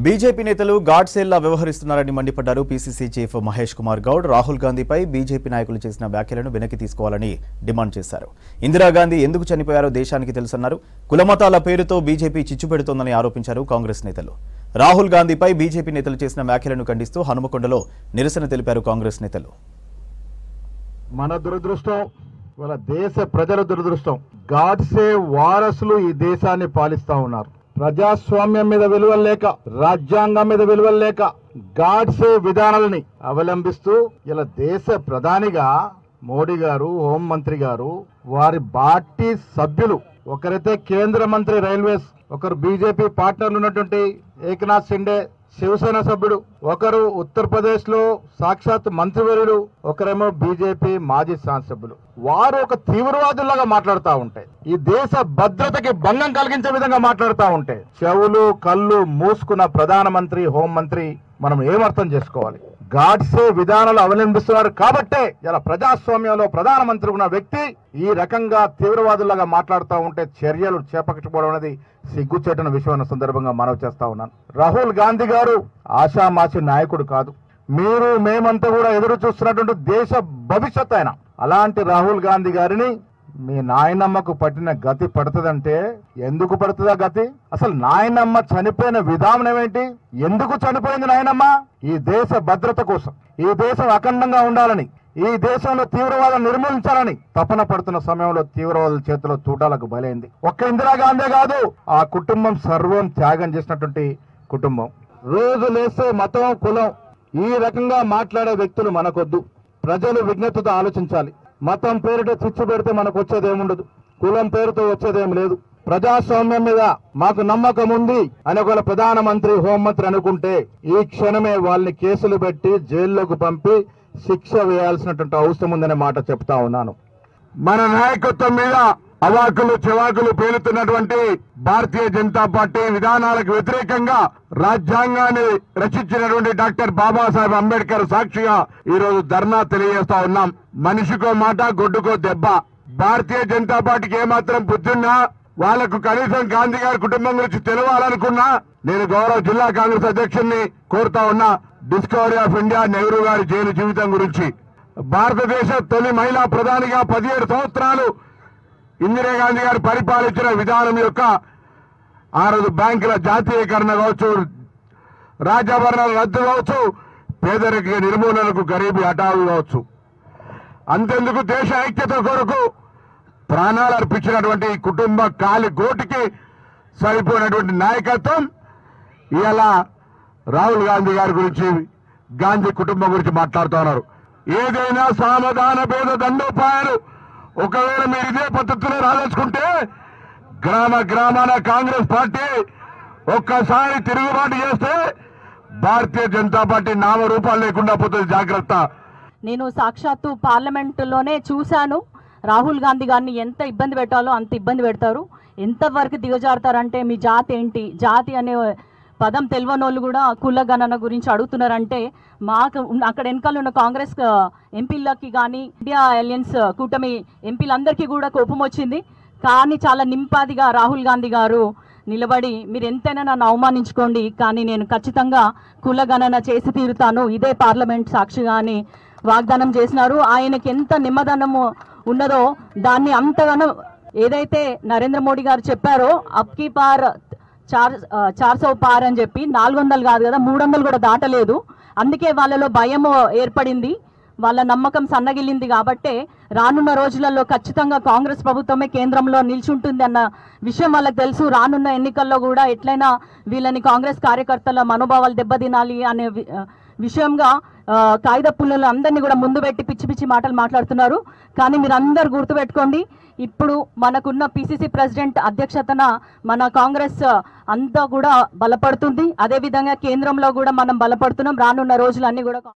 BJP నేతలు God సేల్లా వ్యవహరిస్తున్నారని మండిపడ్డారు పీసీసీ చీఫ్ మహేష్ కుమార్ గౌడ్. రాహుల్ గాంధీపై బీజేపీ నాయకులు చేసిన వ్యాఖ్యలను వెనక్కి తీసుకోవాలని డిమాండ్ చేశారు. ఇందిరాగాంధీ ఎందుకు చనిపోయారో దేశానికి తెలుసన్నారు. కులమతాల పేరుతో బీజేపీ చిచ్చుపెడుతోందని ఆరోపించారు కాంగ్రెస్ నేతలు. రాహుల్ గాంధీపై బీజేపీ నేతలు చేసిన వ్యాఖ్యలను ఖండిస్తూ హనుమకొండలో నిరసన తెలిపారు కాంగ్రెస్ నేతలు. మన దురదృష్టం, వాళ్ళ దేశ ప్రజల దురదృష్టం, గాడ్సే వారసులు ఈ దేశాన్ని పాలిస్తా ఉన్నారు. ప్రజాస్వామ్యం మీద విలువలు లేక, రాజ్యాంగం మీద విలువలు లేక గాడ్సే విధానాలని అవలంబిస్తూ ఇలా దేశ ప్రధానిగా మోడీ గారు, హోంమంత్రి గారు, వారి పార్టీ సభ్యులు, ఒకరైతే కేంద్ర మంత్రి రైల్వేస్, ఒకరు బీజేపీ పార్ట్నర్లు ఉన్నటువంటి ఏకనాథ్ షిండే శివసేన సభ్యుడు, ఒకరు ఉత్తరప్రదేశ్ లో సాక్షాత్ మంత్రివర్యులు, ఒకరేమో బీజేపీ మాజీ శాసనసభ్యులు. వారు ఒక తీవ్రవాదుల్లాగా మాట్లాడుతూ ఉంటే, ఈ దేశ భద్రతకి భంగం కలిగించే విధంగా మాట్లాడుతూ ఉంటే, చెవులు కళ్ళు మూసుకున్న ప్రధానమంత్రి, హోంమంత్రి మనం ఏమర్థం చేసుకోవాలి? గాడ్సే విధానాలు అవలంబిస్తున్నారు కాబట్టే ఇలా ప్రజాస్వామ్యంలో ప్రధానమంత్రి ఉన్న వ్యక్తి ఈ రకంగా తీవ్రవాదులాగా మాట్లాడుతూ ఉంటే చర్యలు చేపట్టకపోవడం అనేది సిగ్గుచేటన విషయం అన్న సందర్భంగా మనవి చేస్తా ఉన్నాను. రాహుల్ గాంధీ గారు ఆషామాషి నాయకుడు కాదు. మీరు మేమంతా కూడా ఎదురు చూస్తున్నటువంటి దేశ భవిష్యత్ ఆయన. అలాంటి రాహుల్ గాంధీ గారిని మీ నాయనమ్మకు పట్టిన గతి పడుతుందంటే ఎందుకు పడుతుందా గతి? అసలు నాయనమ్మ చనిపోయిన విధానం ఏమిటి? ఎందుకు చనిపోయింది నాయనమ్మ? ఈ దేశ భద్రత కోసం, ఈ దేశం అఖండంగా ఉండాలని, ఈ దేశంలో తీవ్రవాదం నిర్మూలించాలని తపన పడుతున్న సమయంలో తీవ్రవాదుల చేతిలో తూటాలకు బలైంది. ఒక్క ఇందిరాగాంధీ కాదు, ఆ కుటుంబం సర్వం త్యాగం చేసినటువంటి కుటుంబం. రోజు లేస్తే మతం, కులం ఈ రకంగా మాట్లాడే వ్యక్తులు మనకొద్దు. ప్రజలు విజ్ఞతతో ఆలోచించాలి. మతం పేరుతో చిచ్చు పెడితే మనకు వచ్చేదేముండదు, కులం పేరుతో వచ్చేదేం లేదు. ప్రజాస్వామ్యం మీద మాకు నమ్మకం ఉంది అని ఒకవేళ ప్రధానమంత్రి, హోంమంత్రి అనుకుంటే ఈ క్షణమే వాళ్ళని కేసులు పెట్టి జైల్లోకి పంపి శిక్ష వేయాల్సినటువంటి అవసరం ఉందనే మాట చెప్తా ఉన్నాను. మన నాయకత్వం మీద అవాకులు చెవాకులు పేలుతున్నటువంటి భారతీయ జనతా పార్టీ విధానాలకు వ్యతిరేకంగా రాజ్యాంగాన్ని రచించినటువంటి డాక్టర్ బాబాసాహెబ్ అంబేద్కర్ సాక్షిగా ఈ రోజు ధర్నా తెలియజేస్తా ఉన్నాం. మనిషికో మాట, గొడ్డుకో దెబ్బ. భారతీయ జనతా పార్టీకి ఏమాత్రం బుద్ధున్నా, వాళ్లకు కనీసం గాంధీ గారి కుటుంబం గురించి తెలవాలనుకున్నా, నేను గౌరవ జిల్లా కాంగ్రెస్ అధ్యక్షుడిని కోరుతా ఉన్నా, డిస్కవరీ ఆఫ్ ఇండియా నెహ్రూ గారి జైలు జీవితం గురించి. భారతదేశ తొలి మహిళా ప్రధానిగా 17 సంవత్సరాలు ఇందిరాగాంధీ గారు పరిపాలించిన విధానం యొక్క ఆ రోజు బ్యాంకుల జాతీయకరణ కావచ్చు, రాజభరణాల రద్దు కావచ్చు, పేదరిక నిర్మూలనకు గరీబీ హఠావు కావచ్చు, అంతెందుకు దేశ ఐక్యత కొరకు ప్రాణాలు అర్పించినటువంటి కుటుంబ కాలి గోటికి సరిపోయినటువంటి నాయకత్వం ఇలా రాహుల్ గాంధీ గారి గురించి, గాంధీ కుటుంబం గురించి మాట్లాడుతూ ఉన్నారు. ఏదైనా సామధాన భేద దండోపాయాలు ఒకవేళ మీరు ఇదే పద్ధతిలో రాదలుచుకుంటే గ్రామ గ్రామాన కాంగ్రెస్ పార్టీ ఒక్కసారి తిరుగుబాటు చేస్తే భారతీయ జనతా పార్టీ నామరూపాలు లేకుండా పోతుంది. జాగ్రత్త. నేను సాక్షాత్తు పార్లమెంటులోనే చూశాను. రాహుల్ గాంధీ గారిని ఎంత ఇబ్బంది పెట్టాలో అంత ఇబ్బంది పెడతారు. ఎంతవరకు దిగజారుతారంటే, మీ జాతి ఏంటి, జాతి అనే పదం తెలియనోళ్ళు కూడా కుల గణన గురించి అడుగుతున్నారంటే, మాకు అక్కడ వెనకాల ఉన్న కాంగ్రెస్ ఎంపీలకి కానీ ఇండియా అలయన్స్ కూటమి ఎంపీలందరికీ కూడా కోపం వచ్చింది. కానీ చాలా నింపాదిగా రాహుల్ గాంధీ గారు నిలబడి, మీరు ఎంతైనా నన్ను అవమానించుకోండి, కానీ నేను ఖచ్చితంగా కుల గణన చేసి తీరుతాను, ఇదే పార్లమెంట్ సాక్షిగా అని వాగ్దానం చేసినారు. ఆయనకి ఎంత నిమ్మదనము ఉన్నదో దాన్ని అంతగానో ఏదైతే నరేంద్ర మోడీ గారు చెప్పారో, అబ్కీ పార్ 400 పార్ అని చెప్పి 400 కాదు కదా, 300 కూడా దాటలేదు. అందుకే వాళ్ళలో భయం ఏర్పడింది, వాళ్ళ నమ్మకం సన్నగిల్లింది. కాబట్టే రానున్న రోజులలో ఖచ్చితంగా కాంగ్రెస్ ప్రభుత్వమే కేంద్రంలో నిల్చుంటుంది అన్న విషయం వాళ్ళకి తెలుసు. రానున్న ఎన్నికల్లో కూడా ఎట్లయినా వీళ్ళని కాంగ్రెస్ కార్యకర్తల మనోభావాలు దెబ్బతినాలి అనే విషయంగా కాగిత పుల్లలు అందరినీ కూడా ముందు పెట్టి పిచ్చి పిచ్చి మాటలు మాట్లాడుతున్నారు. కానీ మీరు అందరు గుర్తుపెట్టుకోండి, ఇప్పుడు మనకున్న పిసిసి ప్రెసిడెంట్ అధ్యక్షతన మన కాంగ్రెస్ అంతా కూడా బలపడుతుంది. అదేవిధంగా కేంద్రంలో కూడా మనం బలపడుతున్నాం. రానున్న రోజులన్నీ కూడా